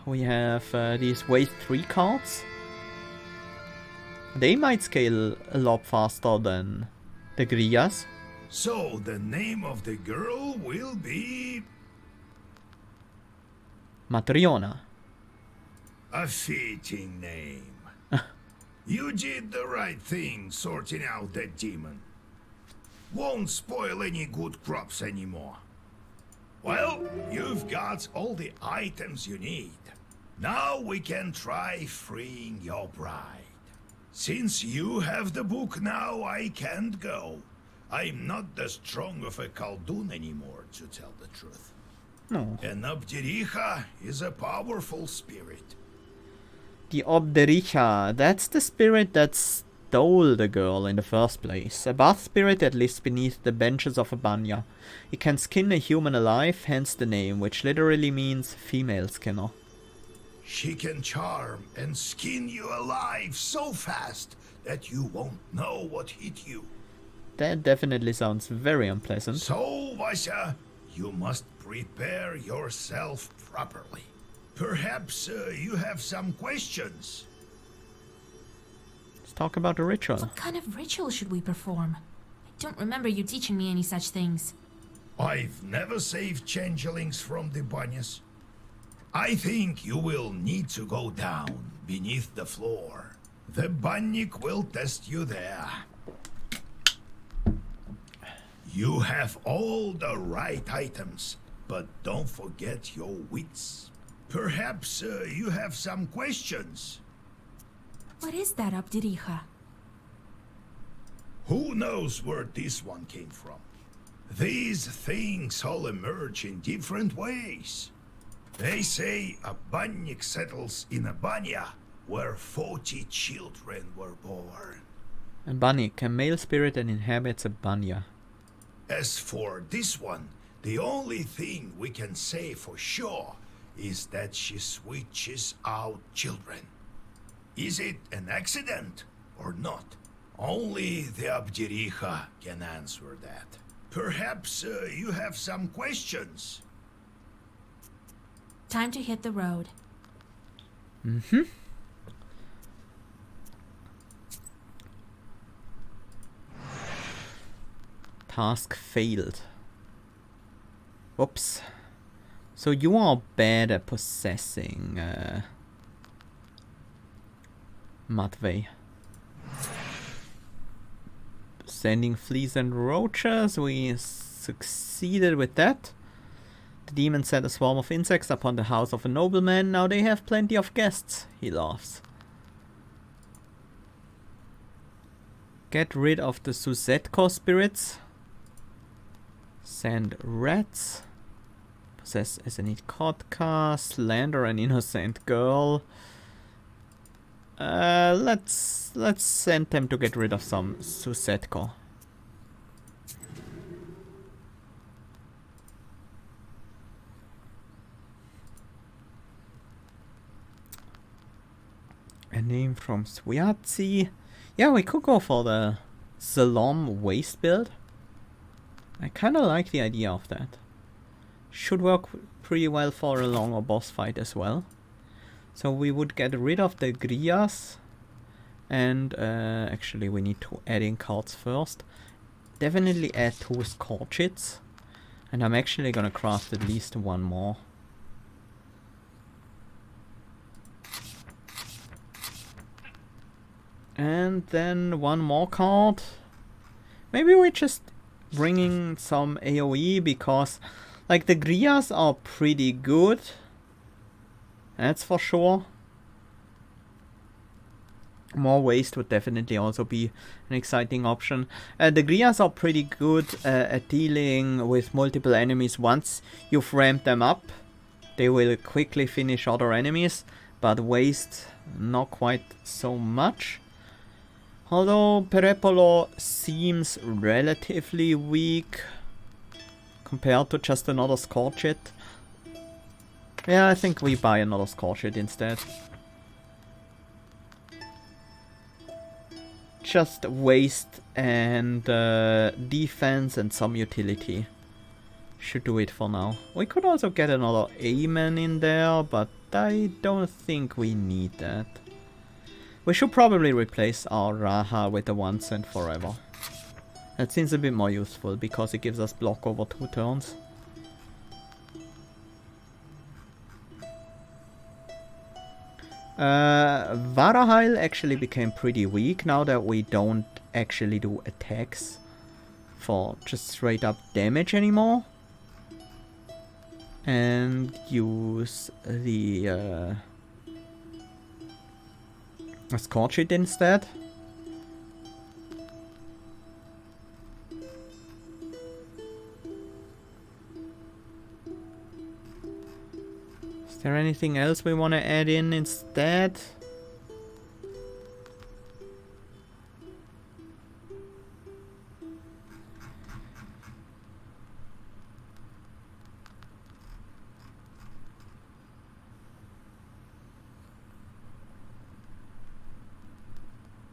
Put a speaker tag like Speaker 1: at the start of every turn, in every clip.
Speaker 1: we have these Wave 3 cards. They might scale a lot faster than the Grias.
Speaker 2: So the name of the girl will be...
Speaker 1: Matriona.
Speaker 2: A fitting name. You did the right thing sorting out that demon. Won't spoil any good crops anymore. Well, you've got all the items you need. Now we can try freeing your bride. Since you have the book now, I can't go. I'm not that strong of a Khaldun anymore, to tell the truth.
Speaker 1: No.
Speaker 2: And Abdericha is a powerful spirit.
Speaker 1: The Obdericha, that's the spirit that stole the girl in the first place. A bath spirit that lives beneath the benches of a banya. It can skin a human alive, hence the name, which literally means female skinner.
Speaker 2: She can charm and skin you alive so fast that you won't know what hit you.
Speaker 1: That definitely sounds very unpleasant.
Speaker 2: So, Vasya, you must prepare yourself properly. Perhaps you have some questions.
Speaker 1: Let's talk about the ritual.
Speaker 3: What kind of ritual should we perform? I don't remember you teaching me any such things.
Speaker 2: I've never saved changelings from the banyas. I think you will need to go down beneath the floor. The bannik will test you there. You have all the right items, but don't forget your wits. Perhaps you have some questions.
Speaker 3: What is that, Abdericha?
Speaker 2: Who knows where this one came from? These things all emerge in different ways. They say a bannik settles in a banya where 40 children were born.
Speaker 1: A bannik, a male spirit that inhabits a banya.
Speaker 2: As for this one, the only thing we can say for sure is that she switches out children. Is it an accident or not? Only the Abdericha can answer that. Perhaps you have some questions.
Speaker 3: Time to hit the road.
Speaker 1: Mm-hmm. Task failed. Whoops. So you are bad at possessing Matvey. Sending fleas and roaches, we succeeded with that. The demon set a swarm of insects upon the house of a nobleman. Now they have plenty of guests, he laughs. Get rid of the Suzetko spirits. Send rats. Possess Esenit Kotka. Slander an innocent girl. Let's send them to get rid of some Suzetko. A name from Swiatzi. Yeah, we could go for the Zalom waste build. I kinda like the idea of that. Should work pretty well for a longer boss fight as well. So we would get rid of the Grias. And actually we need to add in cards first. Definitely add 2 Scorchits. And I'm actually gonna craft at least 1 more. And then 1 more card. Maybe we just bringing some AoE because like the Grias are pretty good. That's for sure. More waste would definitely also be an exciting option. The Grias are pretty good at dealing with multiple enemies. Once you've ramped them up, they will quickly finish other enemies. But waste, not quite so much. Although Perepolo seems relatively weak compared to just another Scorchit. Yeah, I think we buy another Scorchit instead. Just waste and defense and some utility. Should do it for now. We could also get another Amen in there, but I don't think we need that. We should probably replace our Raha with the once and forever. That seems a bit more useful because it gives us block over 2 turns. Varaheil actually became pretty weak now that we don't actually do attacks for just straight up damage anymore. And use the Scorch It instead. Is there anything else we want to add in instead?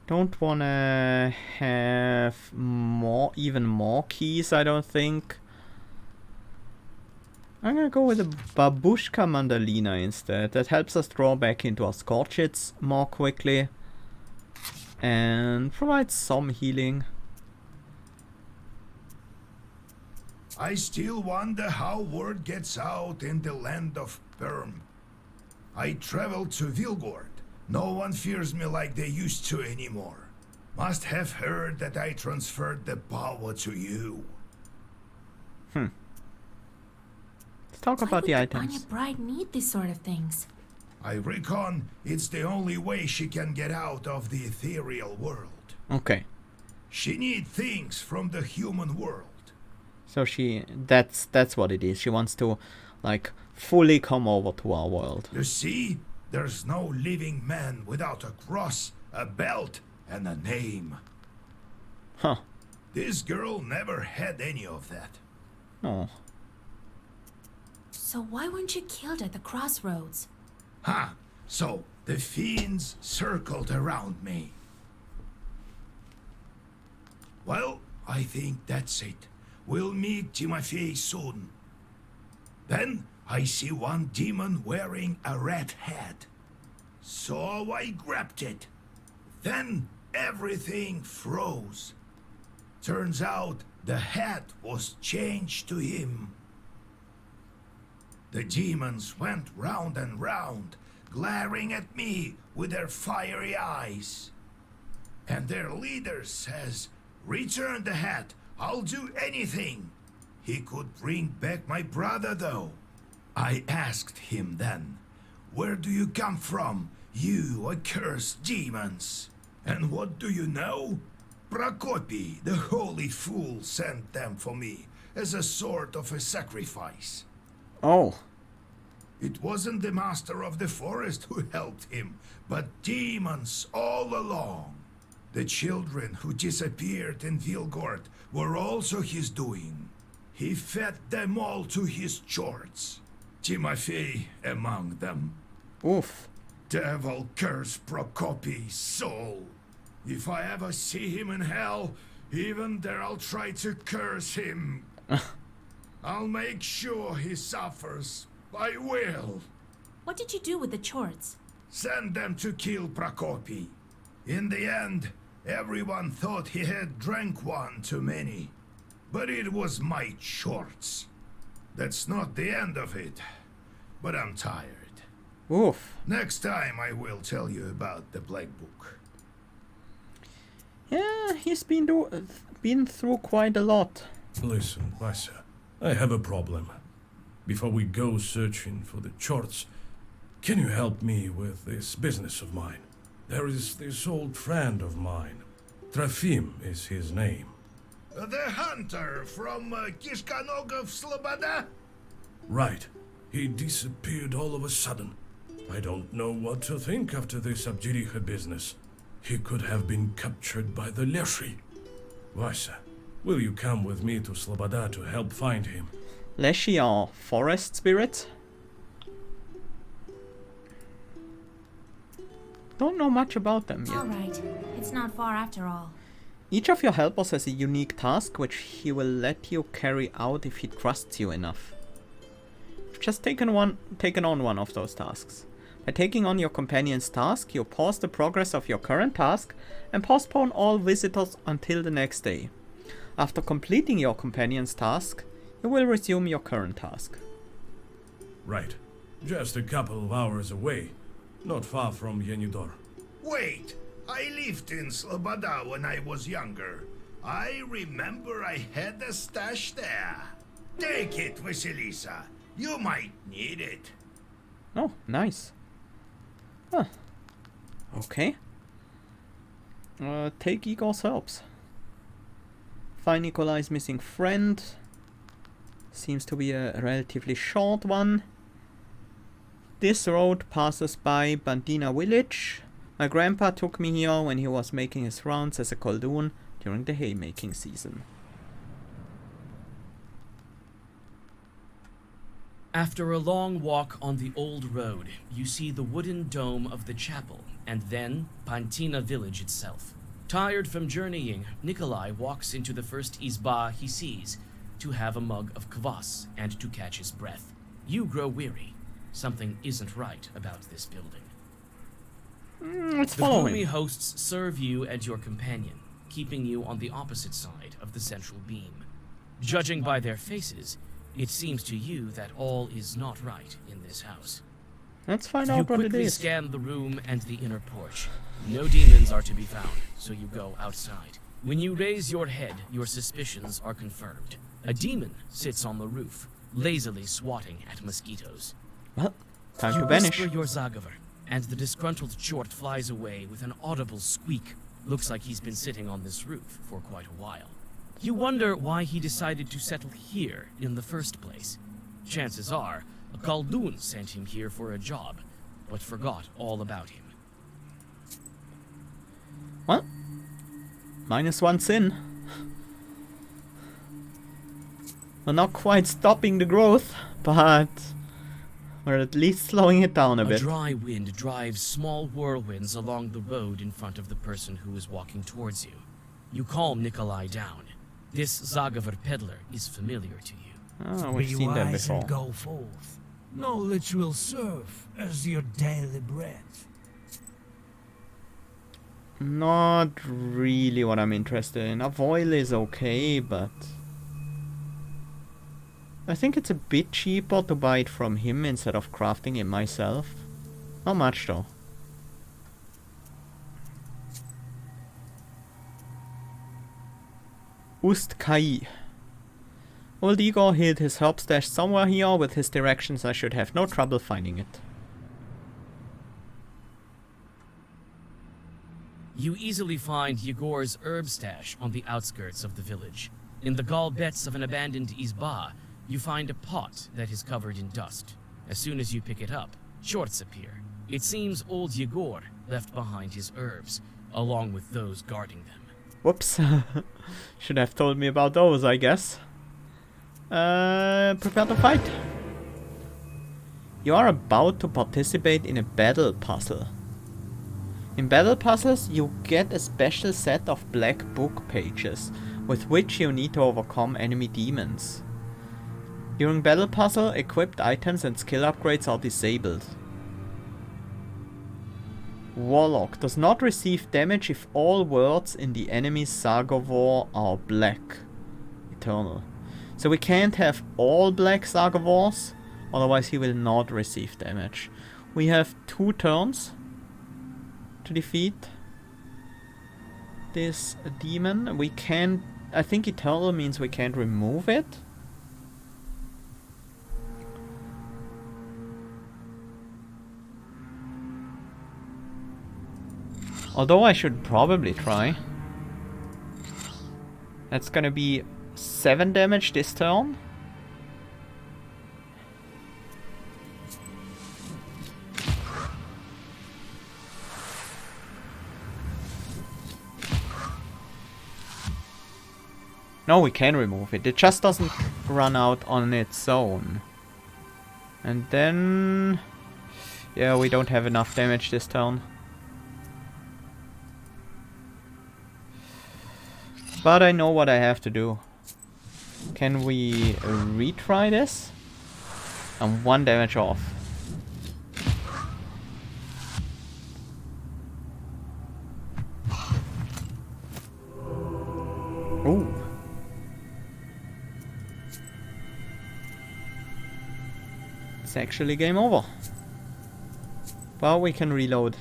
Speaker 1: Don't wanna have even more keys, I don't think. I'm gonna go with a Babushka Mandalina instead. That helps us draw back into our Scorchits more quickly. And provides some healing.
Speaker 2: I still wonder how word gets out in the land of Perm. I traveled to Vilgord. No one fears me like they used to anymore. Must have heard that I transferred the power to you.
Speaker 1: Let's talk about the items.
Speaker 3: Why would the bride need these sort of things?
Speaker 2: I reckon it's the only way she can get out of the ethereal world.
Speaker 1: Okay.
Speaker 2: She needs things from the human world.
Speaker 1: So that's what it is. She wants to, like, fully come over to our world.
Speaker 2: You see, there's no living man without a cross, a belt, and a name.
Speaker 1: Huh.
Speaker 2: This girl never had any of that.
Speaker 1: Oh.
Speaker 3: So why weren't you killed at the crossroads?
Speaker 2: So the fiends circled around me. Well, I think that's it. We'll meet Timofey soon. Then I see one demon wearing a red hat. So I grabbed it. Then everything froze. Turns out the hat was changed to him. The demons went round and round, glaring at me with their fiery eyes. And their leader says, "Return the hat, I'll do anything." He could bring back my brother, though. I asked him then, "Where do you come from, you accursed demons?" And what do you know? Prokopy, the holy fool, sent them for me as a sort of a sacrifice.
Speaker 1: Oh.
Speaker 2: It wasn't the master of the forest who helped him, but demons all along. The children who disappeared in Vilgord were also his doing. He fed them all to his chords. Timofey among them.
Speaker 1: Oof.
Speaker 2: Devil curse Prokopy's soul. If I ever see him in hell, even there I'll try to curse him. I'll make sure he suffers. I will.
Speaker 3: What did you do with the chorts?
Speaker 2: Send them to kill Prokopy. In the end, everyone thought he had drank one too many. But it was my shorts. That's not the end of it. But I'm tired.
Speaker 1: Oof.
Speaker 2: Next time I will tell you about the Black Book.
Speaker 1: Yeah, he's been through quite a lot.
Speaker 4: Listen, Vasia, I have a problem. Before we go searching for the charts, can you help me with this business of mine? There is this old friend of mine. Trofim is his name.
Speaker 2: The hunter from Kishkanogov Sloboda?
Speaker 4: Right. He disappeared all of a sudden. I don't know what to think after this Abjiricha business. He could have been captured by the Leshi. Vasia, will you come with me to Sloboda to help find him?
Speaker 1: Leshi are forest spirits. Don't know much about them yet.
Speaker 3: Alright, it's not far after all.
Speaker 1: Each of your helpers has a unique task which he will let you carry out if he trusts you enough. If just taken on one of those tasks. By taking on your companion's task, you pause the progress of your current task and postpone all visitors until the next day. After completing your companion's task, you will resume your current task.
Speaker 4: Right. Just a couple of hours away. Not far from Yenidor.
Speaker 2: Wait, I lived in Sloboda when I was younger. I remember I had a stash there. Take it, Vasilisa. You might need it.
Speaker 1: Oh, nice. Huh. Okay. Take Igor's helps. Find Nikolay's missing friend. Seems to be a relatively short one. This road passes by Bandina village. My grandpa took me here when he was making his rounds as a Koldoon during the haymaking season.
Speaker 5: After a long walk on the old road, you see the wooden dome of the chapel, and then Pantina village itself. Tired from journeying, Nikolay walks into the first izba he sees to have a mug of kvass and to catch his breath. You grow weary. Something isn't right about this building.
Speaker 1: Let's
Speaker 5: The
Speaker 1: follow
Speaker 5: gloomy
Speaker 1: him.
Speaker 5: hosts serve you and your companion, keeping you on the opposite side of the central beam. Judging by their faces, it seems to you that all is not right in this house.
Speaker 1: Let's find
Speaker 5: You
Speaker 1: out what it
Speaker 5: quickly
Speaker 1: is.
Speaker 5: scan the room and the inner porch. No demons are to be found, so you go outside. When you raise your head, your suspicions are confirmed. A demon sits on the roof, lazily swatting at mosquitoes.
Speaker 1: Well, time
Speaker 5: You
Speaker 1: to vanish.
Speaker 5: whisper your Zagaver, and the disgruntled Chort flies away with an audible squeak. Looks like he's been sitting on this roof for quite a while. You wonder why he decided to settle here in the first place. Chances are, a Kaldoon sent him here for a job, but forgot all about him.
Speaker 1: Well, -1 sin. We're not quite stopping the growth, but we're at least slowing it down a
Speaker 5: A
Speaker 1: bit.
Speaker 5: dry wind drives small whirlwinds along the road in front of the person who is walking towards you. You calm Nikolay down. This Zagaver peddler is familiar to you.
Speaker 1: Oh, we've
Speaker 6: Be
Speaker 1: seen them
Speaker 6: wise
Speaker 1: before.
Speaker 6: and go forth. Knowledge will serve as your daily bread.
Speaker 1: Not really what I'm interested in. Avoil is okay, but I think it's a bit cheaper to buy it from him instead of crafting it myself. Not much though. Ust-Kai. Old Igor hid his herb stash somewhere here. With his directions I should have no trouble finding it.
Speaker 5: You easily find Igor's herb stash on the outskirts of the village. In the gallbets of an abandoned izba, you find a pot that is covered in dust. As soon as you pick it up, shorts appear. It seems old Igor left behind his herbs, along with those guarding them.
Speaker 1: Whoops. Should have told me about those, I guess. Prepare to fight. You are about to participate in a battle puzzle. In battle puzzles, you get a special set of black book pages, with which you need to overcome enemy demons. During battle puzzle, equipped items and skill upgrades are disabled. Warlock does not receive damage if all words in the enemy's Saga War are black. Eternal. So we can't have all black Saga Wars, otherwise he will not receive damage. We have 2 turns to defeat this demon. We can, I think eternal means we can't remove it. Although I should probably try. That's gonna be 7 damage this turn. No, we can remove it. It just doesn't run out on its own. And then... yeah, we don't have enough damage this turn. But I know what I have to do. Can we retry this? And 1 damage off. Ooh. It's actually game over. But we can reload.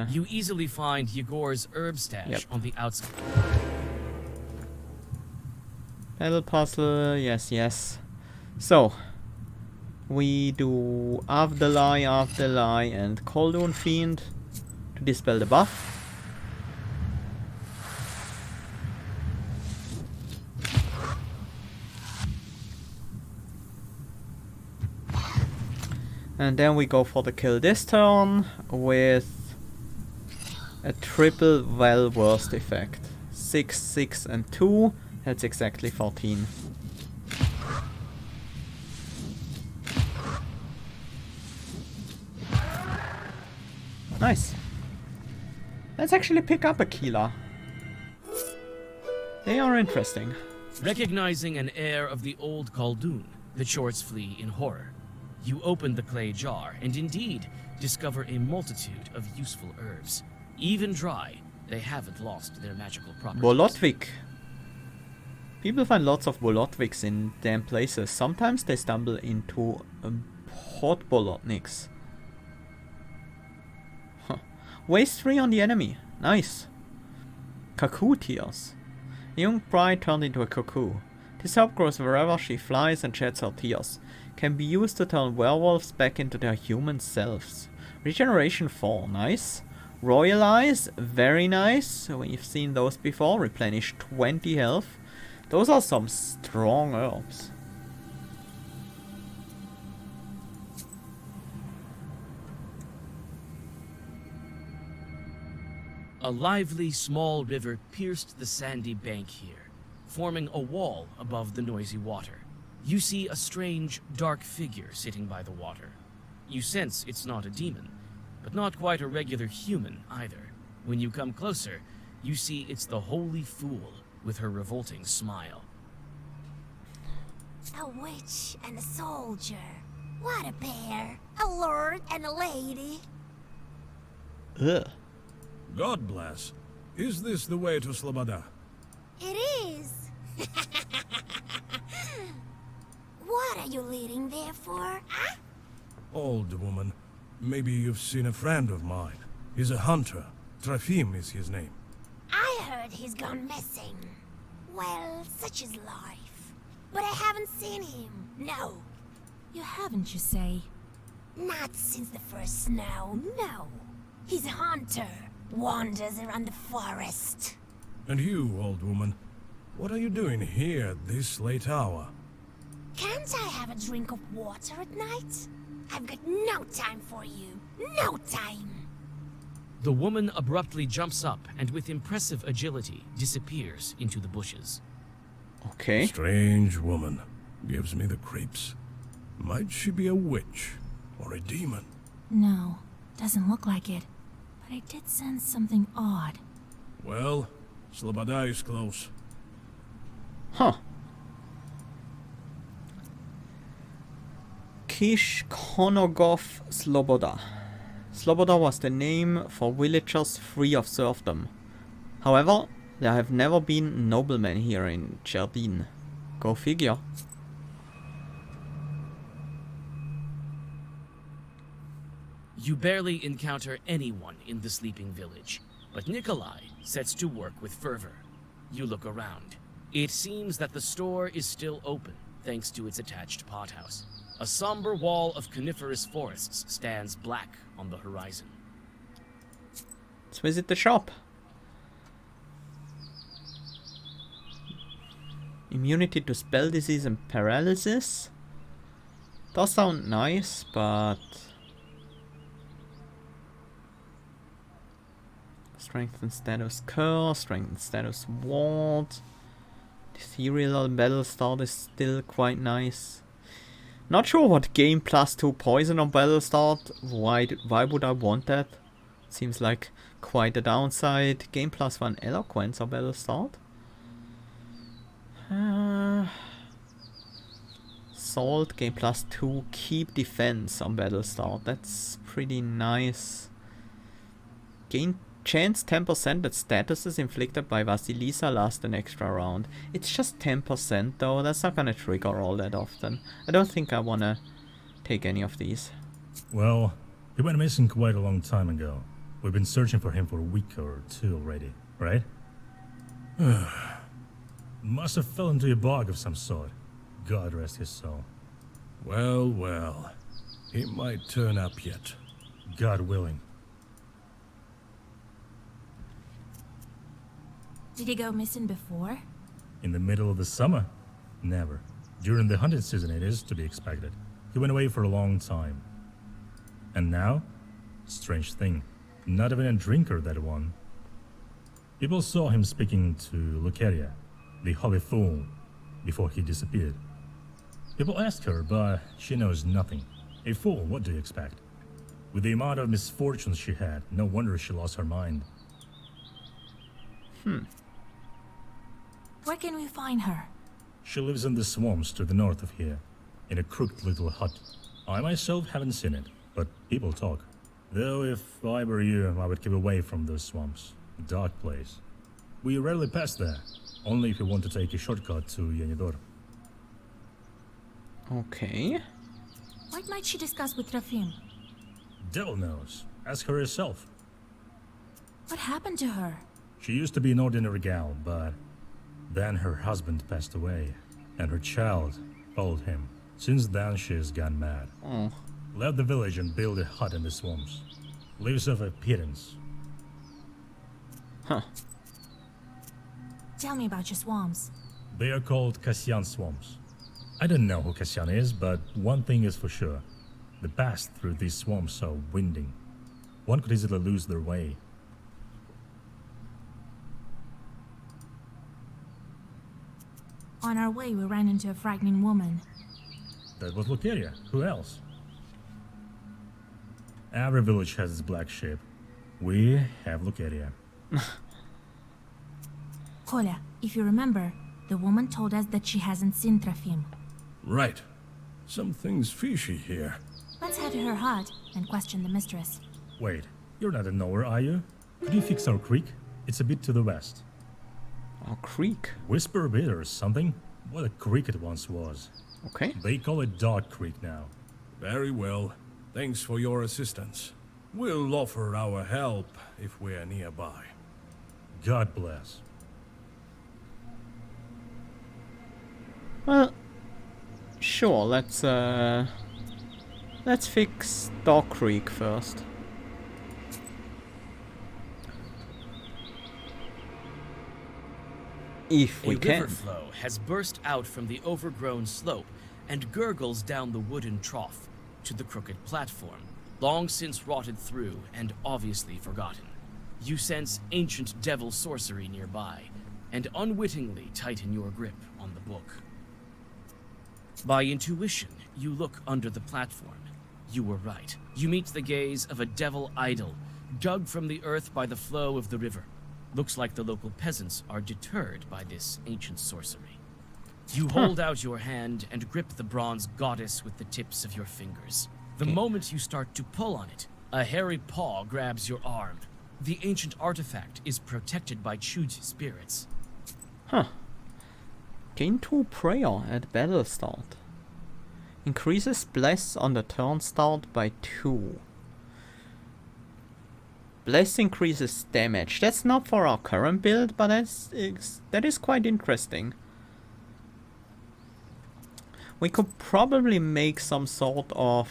Speaker 5: You easily find Igor's herb stash
Speaker 1: Yep.
Speaker 5: on the outside.
Speaker 1: Battle puzzle, yes, yes. So, we do Afterlie, and Khaldun Fiend to dispel the buff. And then we go for the kill this turn with a triple well worst effect. 6, 6 and 2. That's exactly 14. Nice. Let's actually pick up a Keeler. They are interesting.
Speaker 5: Recognizing an heir of the old Khaldun, the shorts flee in horror. You open the clay jar and indeed discover a multitude of useful herbs. Even dry, they haven't lost their magical properties.
Speaker 1: Bolotvik. People find lots of Bolotviks in damn places. Sometimes they stumble into hot Bolotniks. Huh. Waste 3 on the enemy. Nice. Cuckoo tears. A young bride turned into a cuckoo. This herb grows wherever she flies and sheds her tears. Can be used to turn werewolves back into their human selves. Regeneration 4. Nice. Royal Eyes. Very nice. We've seen those before. Replenish 20 health. Those are some strong herbs.
Speaker 5: A lively small river pierced the sandy bank here, forming a wall above the noisy water. You see a strange, dark figure sitting by the water. You sense it's not a demon, but not quite a regular human either. When you come closer, you see it's the Holy Fool with her revolting smile.
Speaker 7: A witch and a soldier. What a pair. A lord and a lady.
Speaker 1: Ugh.
Speaker 4: God bless. Is this the way to Sloboda?
Speaker 7: It is. What are you leading there for, huh?
Speaker 4: Old woman. Maybe you've seen a friend of mine. He's a hunter. Trofim is his name.
Speaker 7: I heard he's gone missing. Well, such is life. But I haven't seen him, no.
Speaker 3: You haven't, you say?
Speaker 7: Not since the first snow, no. He's a hunter. Wanders around the forest.
Speaker 4: And you, old woman, what are you doing here at this late hour?
Speaker 7: Can't I have a drink of water at night? I've got no time for you. No time.
Speaker 5: The woman abruptly jumps up and with impressive agility disappears into the bushes.
Speaker 1: Okay.
Speaker 4: Strange woman. Gives me the creeps. Might she be a witch or a demon?
Speaker 3: No, doesn't look like it. But I did sense something odd.
Speaker 4: Well, Sloboda is close.
Speaker 1: Huh. Kish Konogov Sloboda. Sloboda was the name for villagers free of serfdom. However, there have never been noblemen here in Cherdin. Go figure.
Speaker 5: You barely encounter anyone in the sleeping village, but Nikolay sets to work with fervor. You look around. It seems that the store is still open, thanks to its attached pothouse. A somber wall of coniferous forests stands black on the horizon.
Speaker 1: Let's visit the shop. Immunity to spell disease and paralysis. Does sound nice, but... Strengthen status curse, strengthen status ward. Ethereal battle start is still quite nice. Not sure what game +2 poison on battle start. Why would I want that? Seems like quite a downside. Game +1 eloquence on assault, gain +2, keep defense on battle start. That's pretty nice. Gain chance 10% that statuses inflicted by Vasilisa last an extra round. It's just 10% though, that's not gonna trigger all that often. I don't think I wanna take any of these.
Speaker 8: Well, he went missing quite a long time ago. We've been searching for him for a week or two already, right? Must have fell into a bog of some sort. God rest his soul.
Speaker 4: Well, well. He might turn up yet.
Speaker 8: God willing.
Speaker 3: Did he go missing before?
Speaker 8: In the middle of the summer? Never. During the hunting season it is to be expected. He went away for a long time. And now? Strange thing. Not even a drinker, that one. People saw him speaking to Lucaria, the holy fool, before he disappeared. People asked her, but she knows nothing. A fool, what do you expect? With the amount of misfortunes she had, no wonder she lost her mind.
Speaker 3: Where can we find her?
Speaker 8: She lives in the swamps to the north of here, in a crooked little hut. I myself haven't seen it, but people talk. Though if I were you, I would keep away from those swamps. A dark place. We rarely pass there, only if you want to take a shortcut to Yenidor.
Speaker 1: Okay.
Speaker 3: What might she discuss with Trofim?
Speaker 8: Devil knows. Ask her herself.
Speaker 3: What happened to her?
Speaker 8: She used to be an ordinary gal, but then her husband passed away, and her child followed him. Since then, she has gone mad.
Speaker 1: Oh.
Speaker 8: Left the village and built a hut in the swamps. Lives off a pittance.
Speaker 1: Huh.
Speaker 3: Tell me about your swamps.
Speaker 8: They are called Kasyan swamps. I don't know who Kasyan is, but one thing is for sure. The paths through these swamps are winding. One could easily lose their way.
Speaker 3: On our way, we ran into a frightening woman.
Speaker 8: That was Lucaria. Who else? Every village has its black sheep. We have Lucaria.
Speaker 3: Kolya, if you remember, the woman told us that she hasn't seen Trofim.
Speaker 4: Right. Something's fishy here.
Speaker 3: Let's head to her hut and question the mistress.
Speaker 8: Wait, you're not a knower, are you? Could you fix our creek? It's a bit to the west.
Speaker 1: Our creek.
Speaker 8: Whisper a bit or something? What a creek it once was.
Speaker 1: Okay.
Speaker 8: They call it Dark Creek now.
Speaker 4: Very well. Thanks for your assistance. We'll offer our help if we're nearby.
Speaker 8: God bless.
Speaker 1: Well, sure, let's fix Dog Creek first. If we
Speaker 5: A
Speaker 1: can.
Speaker 5: river flow has burst out from the overgrown slope and gurgles down the wooden trough to the crooked platform, long since rotted through and obviously forgotten. You sense ancient devil sorcery nearby, and unwittingly tighten your grip on the book. By intuition, you look under the platform. You were right. You meet the gaze of a devil idol, dug from the earth by the flow of the river. Looks like the local peasants are deterred by this ancient sorcery. You hold out your hand and grip the bronze goddess with the tips of your fingers. The moment you start to pull on it, a hairy paw grabs your arm. The ancient artifact is protected by Chuj spirits.
Speaker 1: Huh. Gain 2 prayer at battle start. Increases bless on the turn start by 2. Bless increases damage. That's not for our current build, but that is quite interesting. We could probably make some sort of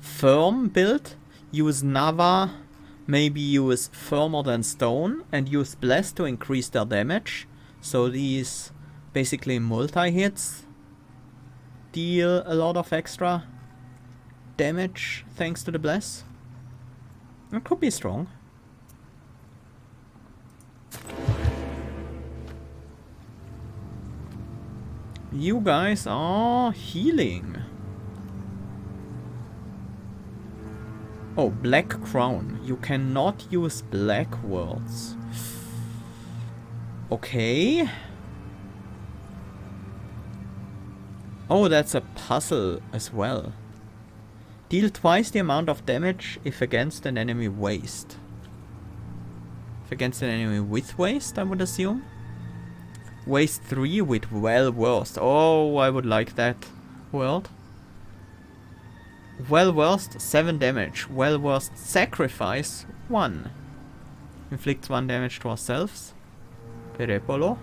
Speaker 1: firm build. Use Nava, maybe use firmer than stone, and use bless to increase their damage. So these basically multi-hits deal a lot of extra damage thanks to the bless. It could be strong. You guys are healing. Oh, Black Crown. You cannot use black words. Okay. Oh, that's a puzzle as well. Deal twice the amount of damage if against an enemy waste. If against an enemy with waste, I would assume. Waste 3 with well versed. Oh, I would like that world. Well versed, 7 damage. Well versed sacrifice, 1. Inflicts 1 damage to ourselves. Perepolo.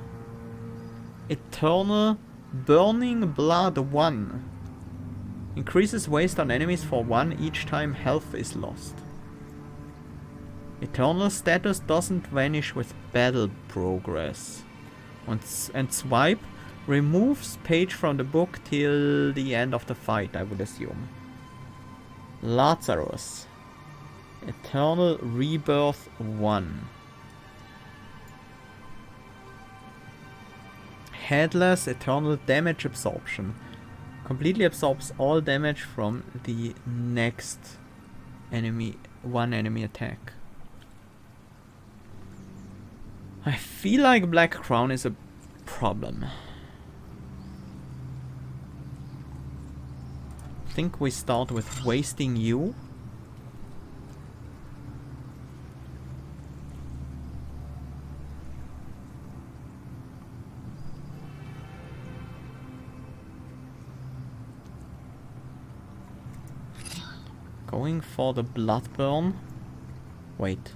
Speaker 1: Eternal burning blood, 1. Increases waste on enemies for 1 each time health is lost. Eternal status doesn't vanish with battle progress. And swipe removes page from the book till the end of the fight, I would assume. Lazarus. Eternal rebirth, 1. Headless eternal damage absorption. Completely absorbs all damage from the next enemy, one enemy attack. I feel like Black Crown is a problem. I think we start with wasting you. Going for the blood burn. Wait.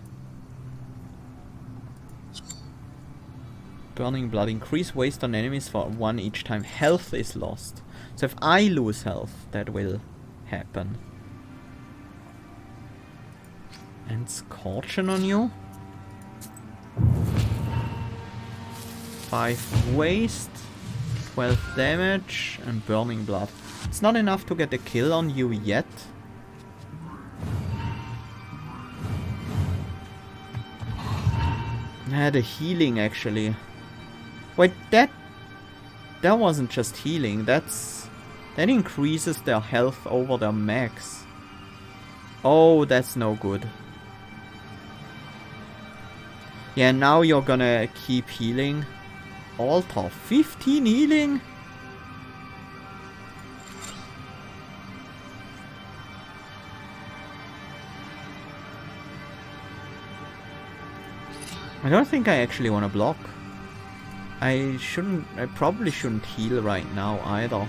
Speaker 1: Burning blood. Increase waste on enemies for 1 each time health is lost. So if I lose health, that will happen. And Scorching on you. 5 waste. 12 damage. And burning blood. It's not enough to get a kill on you yet. The healing actually. Wait, that wasn't just healing. That increases their health over their max. Oh, that's no good. Yeah, now you're gonna keep healing. Altar, 15 healing. I don't think I actually want to block. I probably shouldn't heal right now either.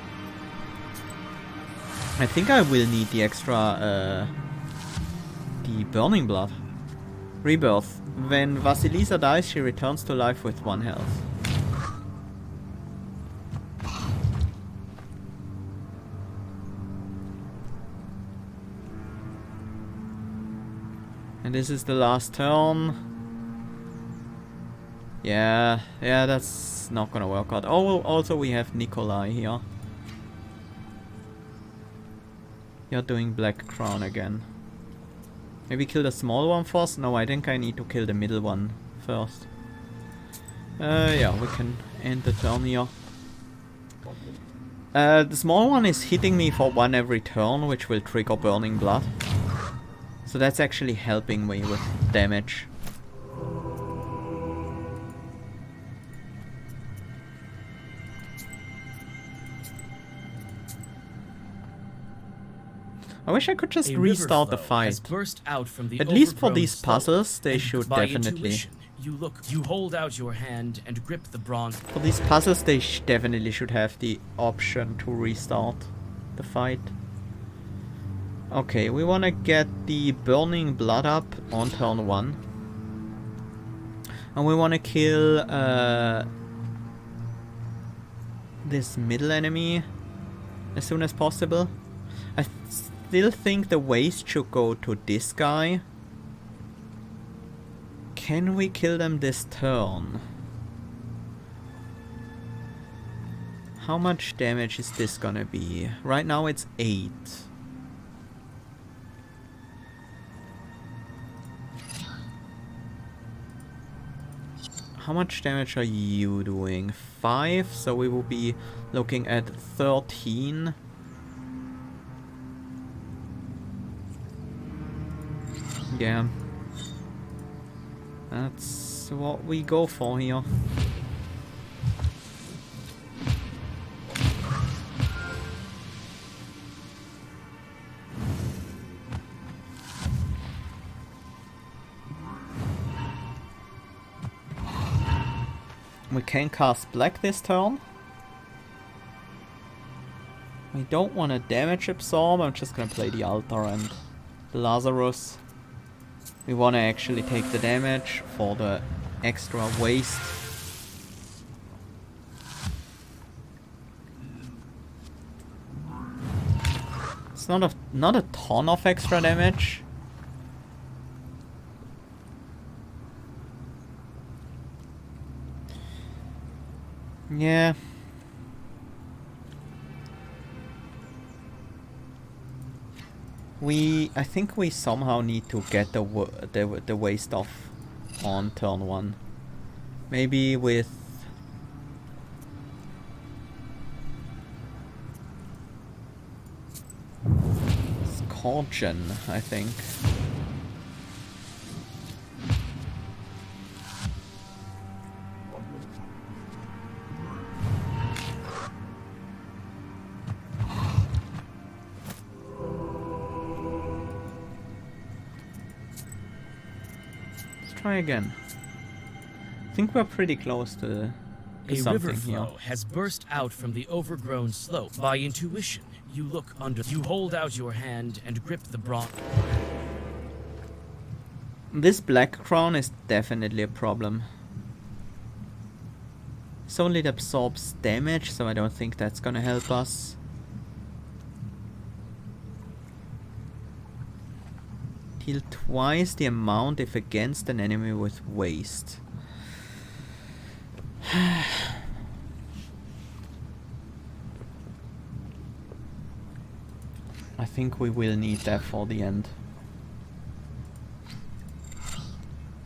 Speaker 1: I think I will need the extra, the burning blood. Rebirth. When Vasilisa dies, she returns to life with 1 health. And this is the last turn. Yeah, that's not gonna work out. Oh, also we have Nikolay here. You're doing Black Crown again. Maybe kill the small one first? No, I think I need to kill the middle one first. Yeah, we can end the turn here. The small one is hitting me for 1 every turn, which will trigger burning blood. So that's actually helping me with damage. I wish I could just restart the fight. At least for these puzzles, they should definitely.
Speaker 5: You hold out your hand and grip the bronze.
Speaker 1: For these puzzles, they definitely should have the option to restart the fight. Okay, we want to get the burning blood up on turn 1. And we want to kill this middle enemy as soon as possible. I still think the waste should go to this guy. Can we kill them this turn? How much damage is this gonna be? Right now it's 8. How much damage are you doing? 5, so we will be looking at 13. Yeah. That's what we go for here. We can cast black this turn. We don't want to damage absorb. I'm just gonna play the altar and the Lazarus. We want to actually take the damage for the extra waste. It's not a ton of extra damage. Yeah. I think we somehow need to get the waste off on turn 1. Maybe with Scorpion, I think. Try again. I think we're pretty close to
Speaker 5: A
Speaker 1: something
Speaker 5: river
Speaker 1: here.
Speaker 5: flow has burst out from the overgrown slope. By intuition, you look under. You hold out your hand and grip the bronze.
Speaker 1: This black crown is definitely a problem. It's only it absorbs damage, so I don't think that's gonna help us. Heal twice the amount if against an enemy with waste. I think we will need that for the end.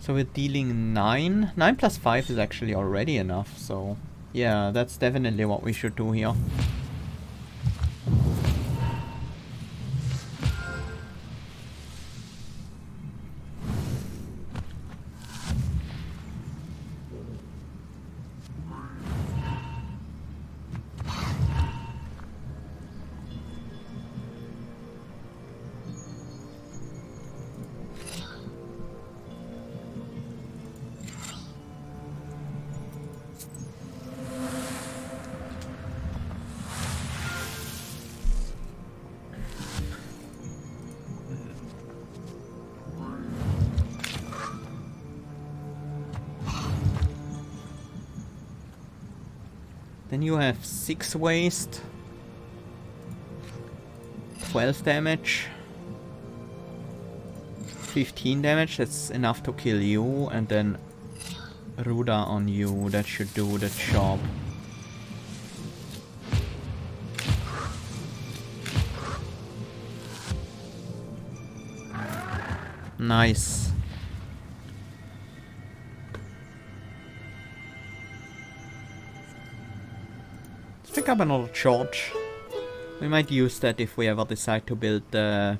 Speaker 1: So we're dealing 9. 9 plus 5 is actually already enough, so yeah, that's definitely what we should do here. Then you have 6 waste, 12 damage, 15 damage, that's enough to kill you, and then Ruda on you, that should do the job. Nice. Pick up another charge. We might use that if we ever decide to build the...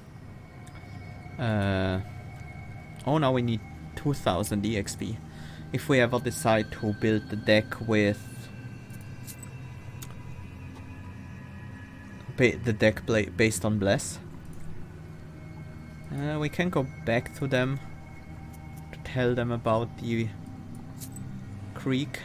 Speaker 1: oh, now we need 2000 EXP. If we ever decide to build the deck with... the deck based on Bless. We can go back to them to tell them about the creek.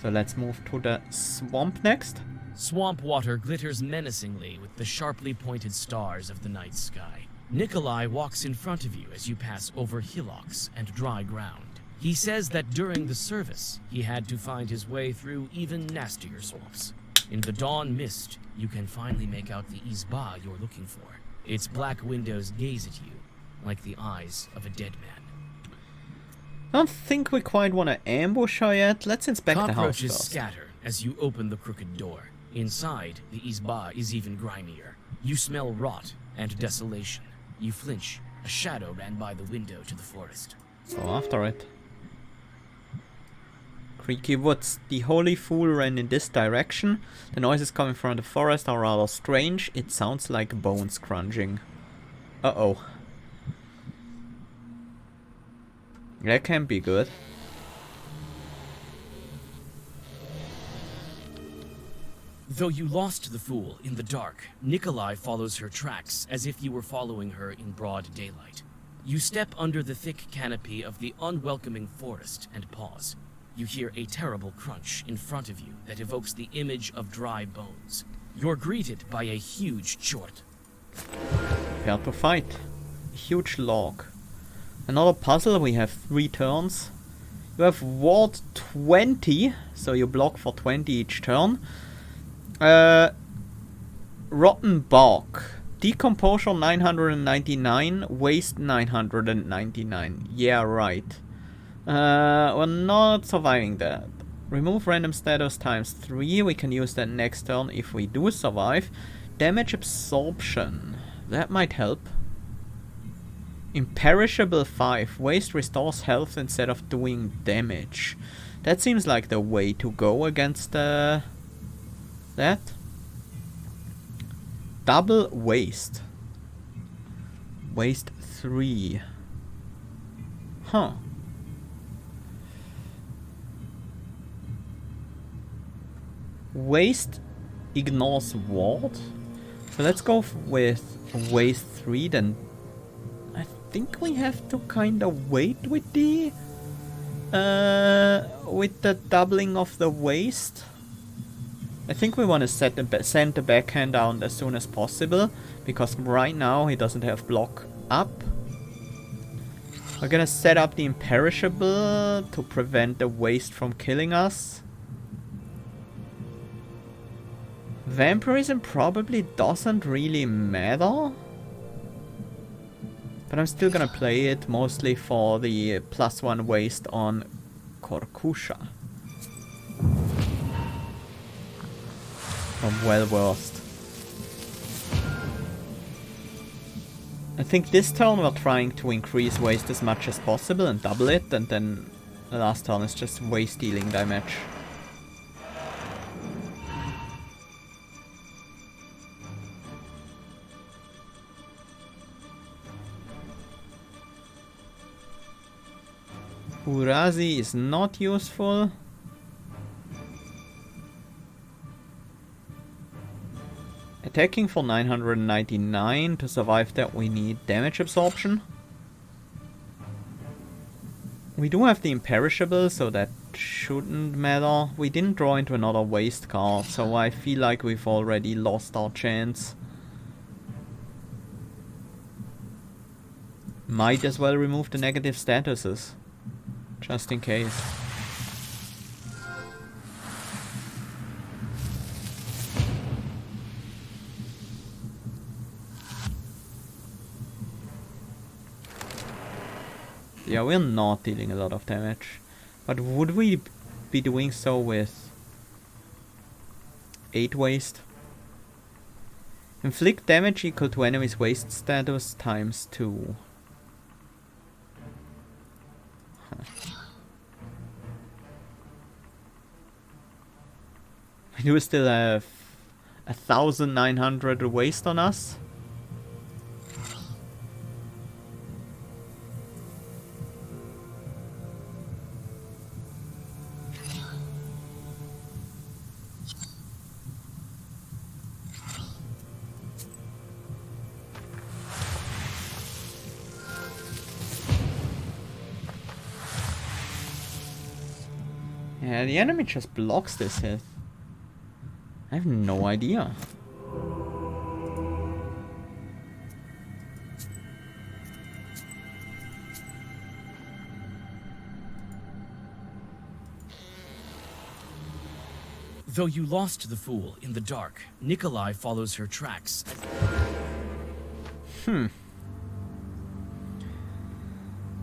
Speaker 1: So let's move to the swamp next.
Speaker 5: Swamp water glitters menacingly with the sharply pointed stars of the night sky. Nikolay walks in front of you as you pass over hillocks and dry ground. He says that during the service, he had to find his way through even nastier swamps. In the dawn mist, you can finally make out the izba you're looking for. Its black windows gaze at you, like the eyes of a dead man.
Speaker 1: I don't think we quite want to ambush her yet. Let's inspect the house
Speaker 5: Cockroaches
Speaker 1: first.
Speaker 5: scatter as you open the crooked door. Inside, the izba is even grimier. You smell rot and desolation. You flinch. A shadow ran by the window to the forest.
Speaker 1: Go after it. Creaky woods. The holy fool ran in this direction. The noises coming from the forest are rather strange. It sounds like bones crunching. Uh-oh. That can be good.
Speaker 5: Though you lost the fool in the dark, Nikolay follows her tracks as if you were following her in broad daylight. You step under the thick canopy of the unwelcoming forest and pause. you hear a terrible crunch in front of you that evokes the image of dry bones. You're greeted by a huge chort.
Speaker 1: Prepare to fight. A huge log. Another puzzle, we have 3 turns. You have ward 20, so you block for 20 each turn. Rotten bark. Decomposure 999, waste 999. Yeah, right. We're not surviving that. Remove random status times 3. We can use that next turn if we do survive. Damage absorption. That might help. Imperishable 5. Waste restores health instead of doing damage. That seems like the way to go against that. Double waste. Waste 3. Huh. Waste ignores ward. So let's go with waste 3 then. I think we have to kind of wait with the doubling of the waste. I think we want to send the backhand down as soon as possible, because right now he doesn't have block up. We're gonna set up the imperishable to prevent the waste from killing us. Vampirism probably doesn't really matter. But I'm still gonna play it mostly for the +1 waste on Korkusha. I'm well versed. I think this turn we're trying to increase waste as much as possible and double it, and then the last turn is just waste dealing damage. Urazi is not useful. Attacking for 999. To survive that we need damage absorption. We do have the imperishable, so that shouldn't matter. We didn't draw into another waste card, so I feel like we've already lost our chance. Might as well remove the negative statuses. Just in case. Yeah, we're not dealing a lot of damage. But would we be doing so with 8 waste? Inflict damage equal to enemy's waste status times 2. We do still have 1,900 waste on us. Yeah, the enemy just blocks this hit. I have no idea.
Speaker 5: Though you lost the fool in the dark, Nikolay follows her tracks.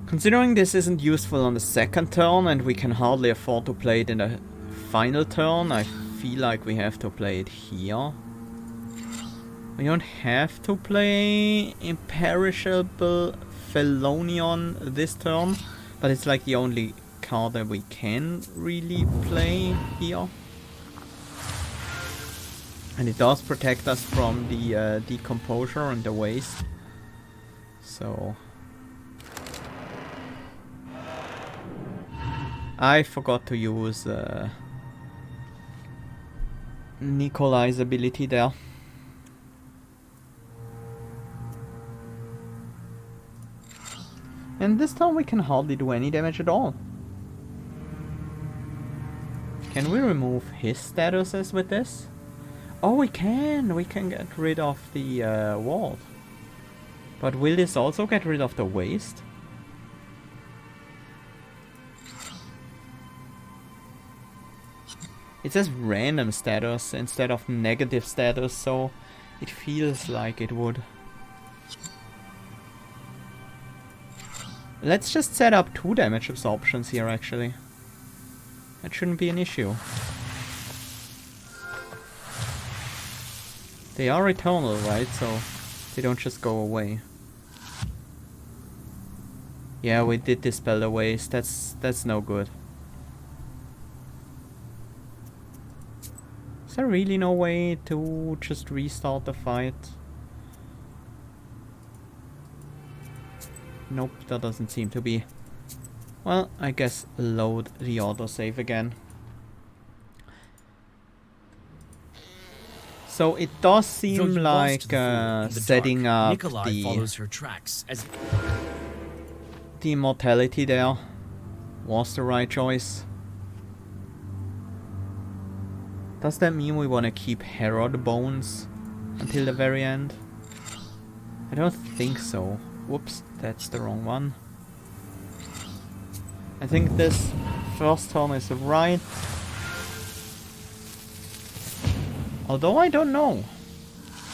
Speaker 1: Considering this isn't useful on the second turn and we can hardly afford to play it in the final turn, I feel like we have to play it here. We don't have to play Imperishable Felonion this turn, but it's like the only card that we can really play here. And it does protect us from the decomposure and the waste. So I forgot to use Nikolay's ability there. And this time we can hardly do any damage at all. Can we remove his statuses with this? Oh, we can! We can get rid of the wall. But will this also get rid of the waste? It says random status instead of negative status, so it feels like it would. Let's just set up 2 damage absorptions here, actually. That shouldn't be an issue. They are eternal, right? So they don't just go away. Yeah, we did dispel the waste. That's no good. Is there really no way to just restart the fight? Nope, there doesn't seem to be. Well, I guess load the autosave again. So it does seem like setting up
Speaker 5: Nikolay follows her tracks as
Speaker 1: the immortality there was the right choice. Does that mean we want to keep Herod bones until the very end? I don't think so. Whoops, that's the wrong one. I think this first turn is right. Although I don't know.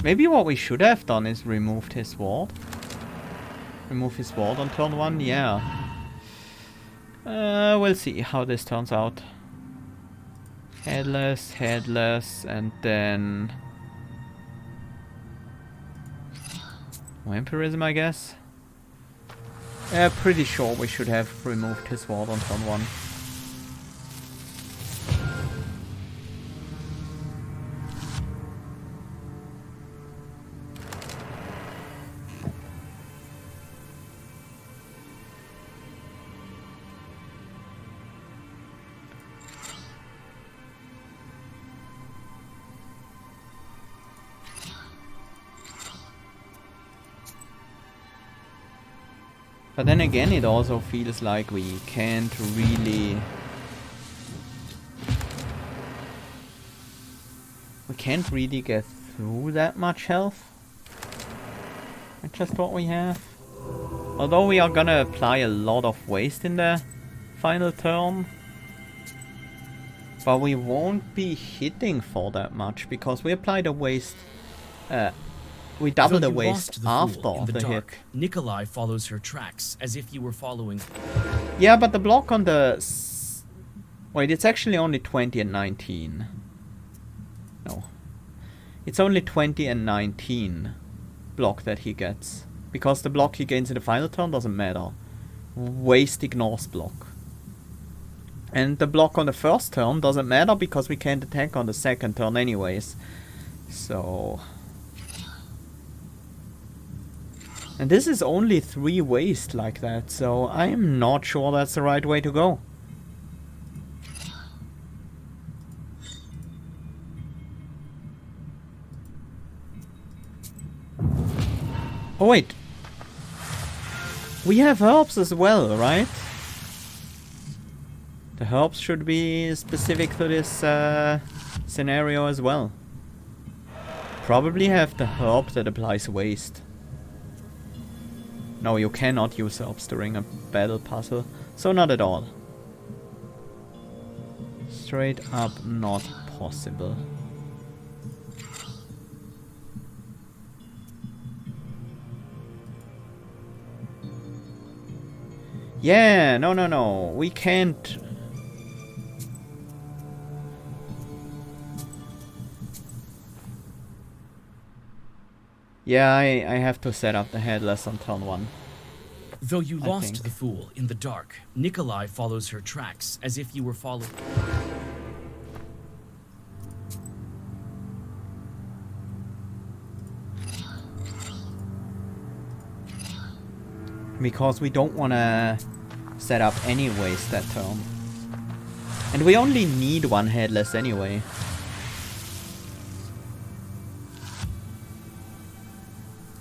Speaker 1: Maybe what we should have done is removed his ward. Remove his ward on turn 1, yeah. We'll see how this turns out. Headless, headless, and then vampirism, I guess. Pretty sure we should have removed his ward on turn 1. But then again, it also feels like we can't really... We can't really get through that much health. That's just what we have. Although we are gonna apply a lot of waste in the final turn. But we won't be hitting for that much, because we apply the waste... we double the waste after the hit.
Speaker 5: Nikolay follows her tracks as if you were following.
Speaker 1: Yeah, but the block on the... Wait, it's actually only 20 and 19. No. It's only 20 and 19 block that he gets. Because the block he gains in the final turn doesn't matter. Waste ignores block. And the block on the first turn doesn't matter because we can't attack on the second turn anyways. So... And this is only 3 waste like that, so I'm not sure that's the right way to go. Oh wait. We have herbs as well, right? The herbs should be specific to this scenario as well. Probably have the herb that applies waste. No, you cannot use herbs during a battle puzzle, so not at all. Straight up not possible. Yeah, no, we can't... Yeah, I have to set up the headless on turn 1.
Speaker 5: Though you lost the fool in the dark, Nikolay follows her tracks as if you were following.
Speaker 1: Because we don't want to set up anyways that turn. And we only need 1 headless anyway.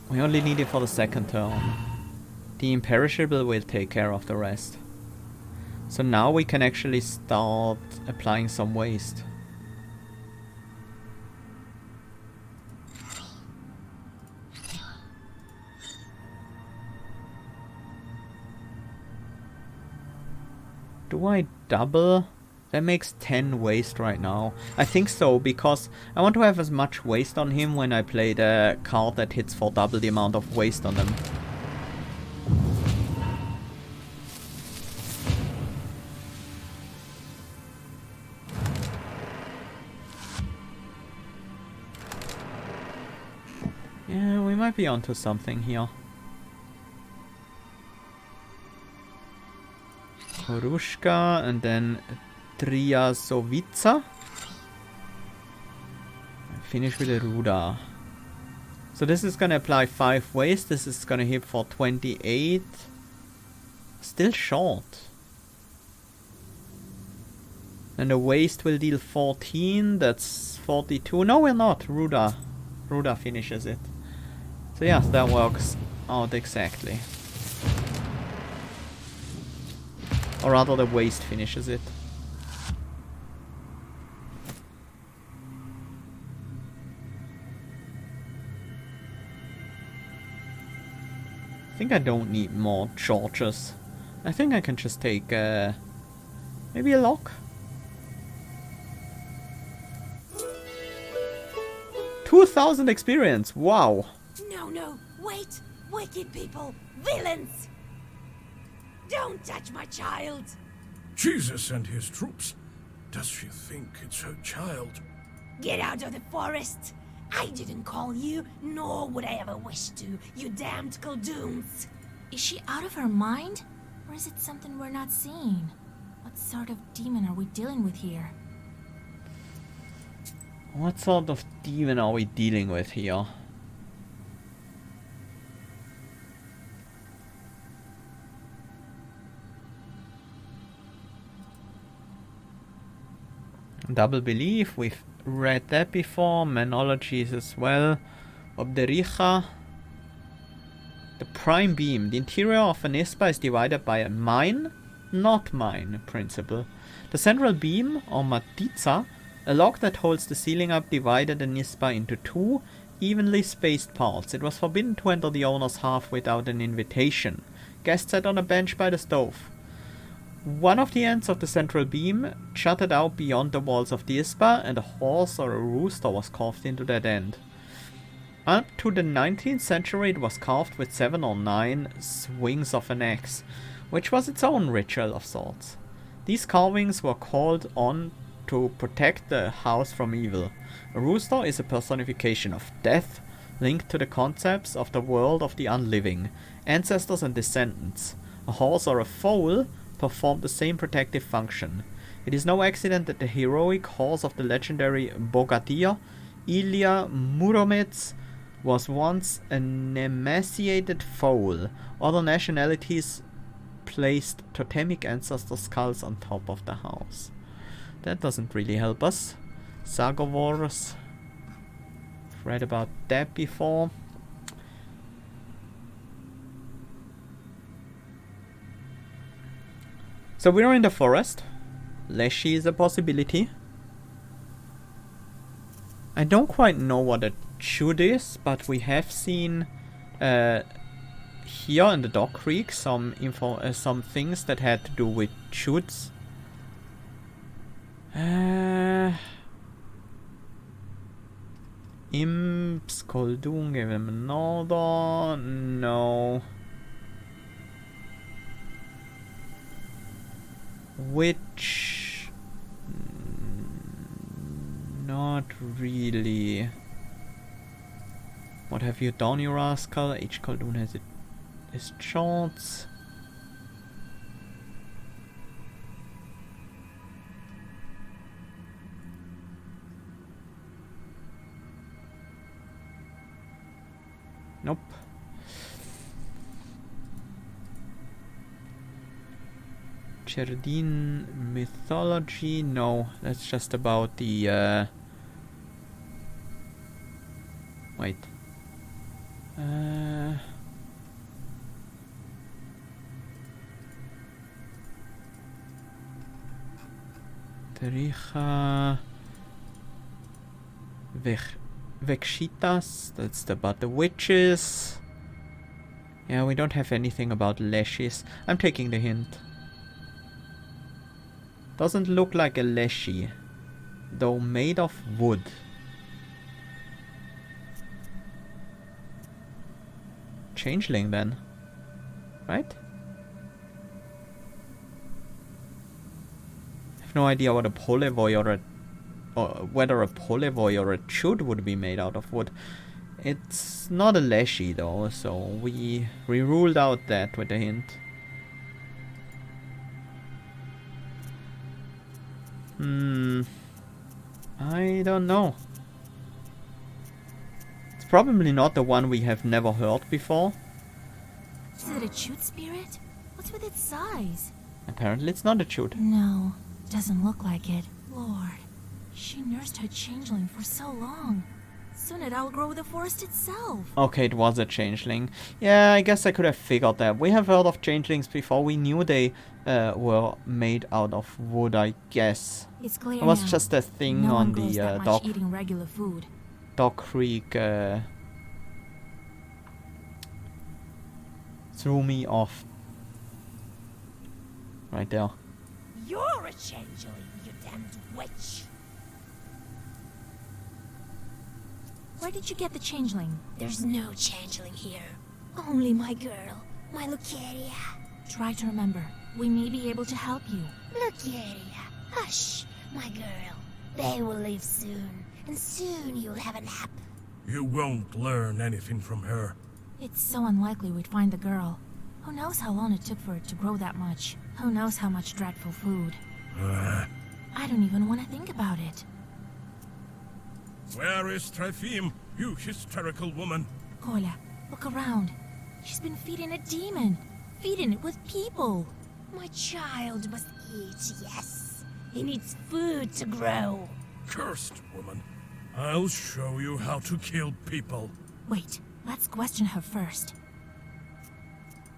Speaker 1: We only need it for the second turn. The imperishable will take care of the rest. So now we can actually start applying some waste. Do I double? That makes 10 waste right now. I think so, because I want to have as much waste on him when I play the card that hits for double the amount of waste on them. Yeah, we might be onto something here. Horushka and then Triasovica. Finish with a Ruda. So this is gonna apply 5 waste. This is gonna hit for 28. Still short. And the waste will deal 14. That's 42. No, we're not. Ruda finishes it. So yeah, that works out exactly. Or rather, the waste finishes it. I think I don't need more charges. I think I can just take maybe a lock. 2000 experience. Wow.
Speaker 7: No, wait! Wicked people! Villains! Don't touch my child!
Speaker 4: Jesus and his troops. Does she think it's her child?
Speaker 7: Get out of the forest! I didn't call you, nor would I ever wish to, you damned Kuldoons!
Speaker 3: Is she out of her mind? Or is it something we're not seeing? What sort of demon are we dealing with here?
Speaker 1: What sort of demon are we dealing with here? Double belief, we've read that before. Mythologies as well. Obdericha. The prime beam. The interior of an ISPA is divided by a mine, not mine principle. The central beam, or matica, a lock that holds the ceiling up, divided an ISPA into 2 evenly spaced parts. It was forbidden to enter the owner's half without an invitation. Guests sat on a bench by the stove. One of the ends of the central beam jutted out beyond the walls of the ISPA, and a horse or a rooster was carved into that end. Up to the 19th century it was carved with 7 or 9 swings of an axe, which was its own ritual of sorts. These carvings were called on to protect the house from evil. A rooster is a personification of death, linked to the concepts of the world of the unliving, ancestors and descendants. A horse or a foal performed the same protective function. It is no accident that the heroic horse of the legendary Bogatyr, Ilya Muromets, was once an emaciated foal. Other nationalities placed totemic ancestor skulls on top of the house. That doesn't really help us. Saga Wars. I've read about that before. So we're in the forest. Leshy is a possibility. I don't quite know what a chud is, but we have seen here in the Dog Creek some things that had to do with chuds. Imps, Koldun, give him another. No. Which... not really. What have you done, you rascal? Each Koldun has his charts. Nope. Cherdin mythology? No, that's just about the wait. Vericha. Vekshitas, that's about the witches. Yeah, we don't have anything about leshies. I'm taking the hint. Doesn't look like a leshy, though made of wood. Changeling then, right? I have no idea what a polevoy or whether a polevoy or a chud would be made out of wood. It's not a leshy though, so we ruled out that with a hint. I don't know. It's probably not the one we have never heard before.
Speaker 3: Is it a chute spirit? What's with its size?
Speaker 1: Apparently it's not a chute.
Speaker 3: No, doesn't look like it. Lord, she nursed her changeling for so long. Soon it outgrow the forest itself.
Speaker 1: Okay, it was a changeling. Yeah, I guess I could have figured that. We have heard of changelings before. We knew they were made out of wood, I guess.
Speaker 3: It's clear
Speaker 1: It was
Speaker 3: now.
Speaker 1: just a thing
Speaker 3: No
Speaker 1: on
Speaker 3: one grows
Speaker 1: the
Speaker 3: that much
Speaker 1: Dog
Speaker 3: eating regular food.
Speaker 1: Creek. Threw me off. Right there.
Speaker 7: You're a changeling, you damned witch.
Speaker 3: Where did you get the changeling?
Speaker 7: There's no changeling here. Only my girl, my Lucaria.
Speaker 3: Try to remember. We may be able to help you.
Speaker 7: Lucaria, hush, my girl. They will leave soon, and soon you'll have a nap.
Speaker 4: You won't learn anything from her.
Speaker 3: It's so unlikely we'd find the girl. Who knows how long it took for it to grow that much? Who knows how much dreadful food? I don't even want to think about it.
Speaker 4: Where is Trefim, you hysterical woman?
Speaker 3: Kolya, look around. She's been feeding a demon. Feeding it with people.
Speaker 7: My child must eat, yes. He needs food to grow.
Speaker 4: Cursed woman. I'll show you how to kill people.
Speaker 3: Wait, let's question her first.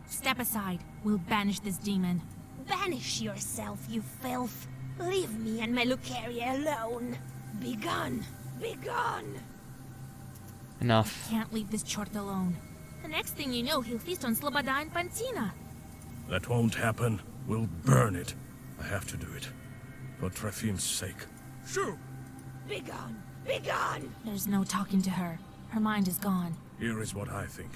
Speaker 3: Step aside. We'll banish this demon.
Speaker 7: Banish yourself, you filth. Leave me and my Lucaria alone. Be gone. Be gone.
Speaker 1: Enough.
Speaker 3: Can't leave this chort alone. The next thing you know, he'll feast on Sloboda and Pantina.
Speaker 4: That won't happen. We'll burn it. I have to do it. For Trefim's sake. Shoo!
Speaker 7: Be gone. Be gone.
Speaker 3: There's no talking to her. Her mind is gone.
Speaker 4: Here is what I think.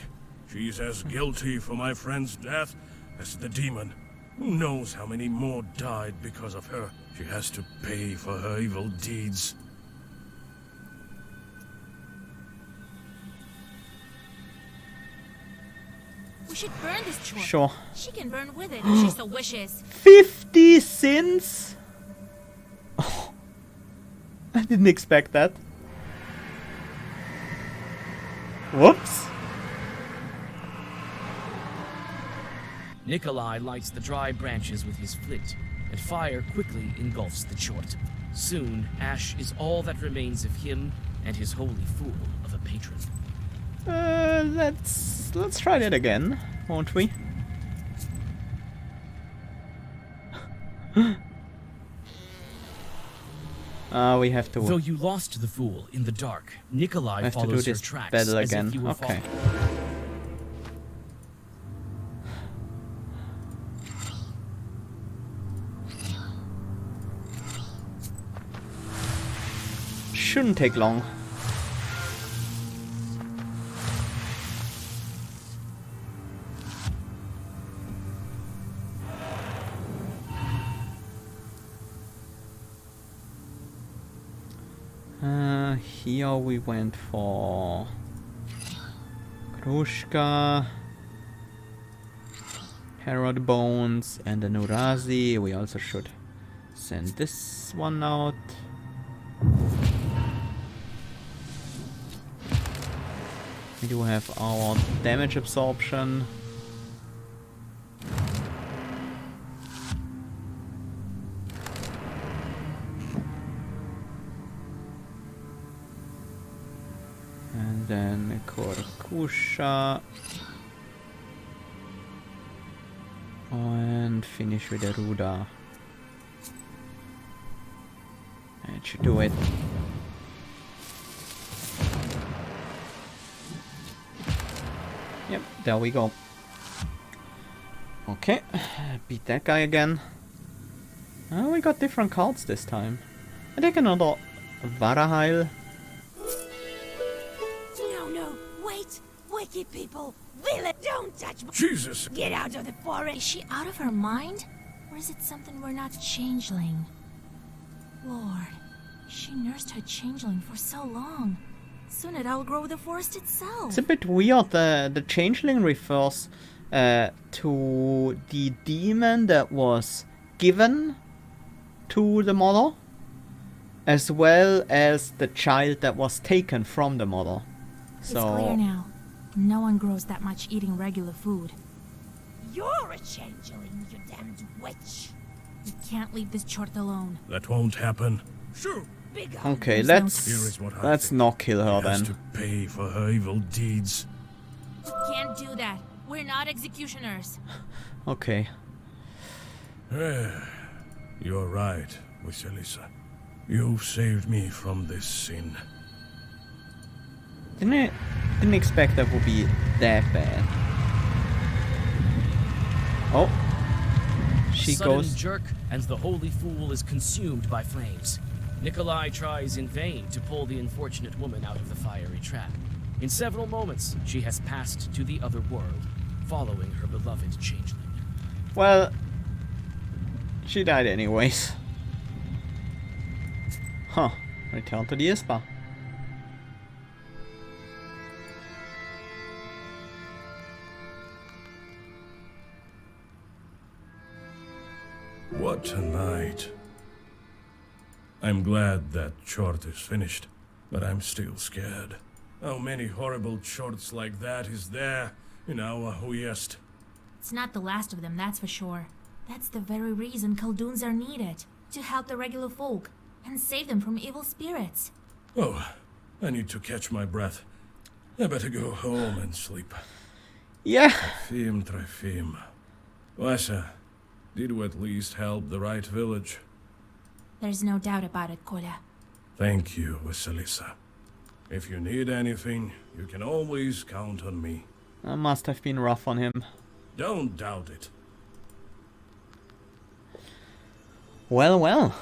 Speaker 4: She's as guilty for my friend's death as the demon. Who knows how many more died because of her? She has to pay for her evil deeds.
Speaker 3: We should burn this chort.
Speaker 1: Sure.
Speaker 3: She can burn with it if she so wishes.
Speaker 1: 50 sins? Oh, I didn't expect that. Whoops.
Speaker 5: Nikolay lights the dry branches with his flint, and fire quickly engulfs the chort. Soon, ash is all that remains of him and his holy fool of a patron.
Speaker 1: Let's try that again, won't we? We have to.
Speaker 5: Though you lost the fool in the dark, Nikolay
Speaker 1: have to do
Speaker 5: follows your
Speaker 1: this
Speaker 5: tracks
Speaker 1: battle
Speaker 5: as
Speaker 1: again.
Speaker 5: if you were
Speaker 1: Okay.
Speaker 5: following.
Speaker 1: Shouldn't take long. Here we went for Krushka, Herod Bones, and the Nurazi. We also should send this one out. We do have our damage absorption. And then Korkusha. And finish with the Ruda. That should do it. Yep, there we go. Okay, beat that guy again. We got different cards this time. I take another Varaheil.
Speaker 7: No, wait! Wicked people! Villain, don't touch me!
Speaker 4: Jesus!
Speaker 7: Get out of the forest!
Speaker 3: Is she out of her mind? Or is it something we're not changeling? Lord, she nursed her changeling for so long. Soon it outgrow the forest itself.
Speaker 1: It's a bit weird. The changeling refers to the demon that was given to the mother, as well as the child that was taken from the mother.
Speaker 3: It's clear now. No one grows that much eating regular food.
Speaker 7: You're a changeling, you damned witch!
Speaker 3: We can't leave this chort alone.
Speaker 4: That won't happen. Sure.
Speaker 7: Big on
Speaker 1: Okay,
Speaker 3: There's no
Speaker 4: Here is what I
Speaker 1: let's
Speaker 4: think.
Speaker 1: not kill her
Speaker 4: She has to
Speaker 1: then.
Speaker 4: pay for her evil deeds.
Speaker 3: Can't do that. We're not executioners.
Speaker 1: Okay.
Speaker 4: You're right, Vasilisa. You've saved me from this sin.
Speaker 1: Didn't expect that would be that bad. Oh. She
Speaker 5: Sudden
Speaker 1: goes.
Speaker 5: jerk, and the holy fool is consumed by flames. Nikolay tries in vain to pull the unfortunate woman out of the fiery trap. In several moments, she has passed to the other world, following her beloved changeling.
Speaker 1: Well, she died anyways. Huh. Return to the Ispa.
Speaker 4: What a night. I'm glad that chort is finished, but I'm still scared. How many horrible chorts like that is there in our Uyest?
Speaker 3: It's not the last of them, that's for sure. That's the very reason Khaldoons are needed. To help the regular folk and save them from evil spirits.
Speaker 4: Oh, I need to catch my breath. I better go home and sleep.
Speaker 1: Yeah.
Speaker 4: Trifim. Vasa, did we at least help the right village?
Speaker 3: There's no doubt about it, Koля.
Speaker 4: Thank you, Vasilisa. If you need anything, you can always count on me.
Speaker 1: That must have been rough on him.
Speaker 4: Don't doubt it.
Speaker 1: Well, well.